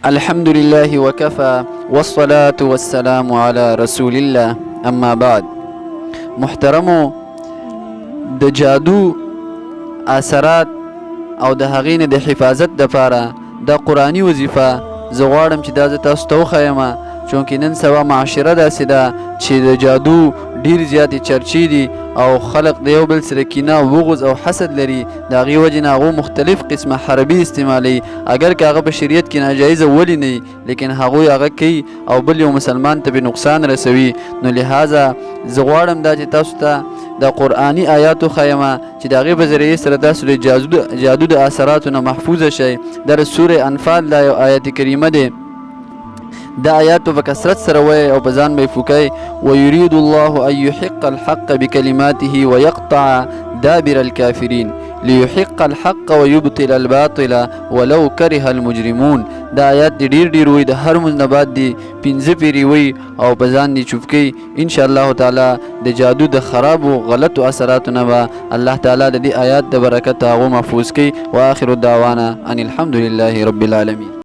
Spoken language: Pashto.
الحمد لله وكفى والصلاة والسلام على رسول الله اما بعد. محترمو، د جادو اثرات او د هغې نه د حفاظت دپاره دا قرآني وظیفه زه غواړم چې دا زه تاسو ته وښیم، چونکې نن سبا معاشره داسې ده چې د جادو ډېر زیاتې چرچې دي او خلق د یو بل سره کینه بغض او حسد لري. د هغې وجې نه هغو مختلف قسمه حربي استعمالوي، اگر که هغه په شریعت کې ناجایزه ولې نه وي، لیکن هغوی هغه کوي او بل یو مسلمان ته پرې نقصان رسوي. نو لهذا زه غواړم دا چې تاسو ته د قرآني آیات وښیم چې د هغې په ذریعې سره تاسو د جادو د اثراتو نه محفوظه شئ. دا د سورې انفال دا یو آیت کریمه دی. دا آیاتو په کثرت سره وایي او په ځان به یې فوکئ. ویرید الله ان یحق الحق بکلماته ویقطع دابر الکافرین لیحق الحق ویبطل الباطل ولو کره المجرمون. دا آیات دی ډیر وایي، د هر مونځ نه بعد دی 5 پیرې وایي او په ځان دی چوپ کوي. انشاءالله تعالی د جادو د خرابو غلطو اثراتو نه به الله تعالی د دې آیات د برکت هغو محفوظ کوي. واخر دعوانا ان الحمد لله رب العالمین.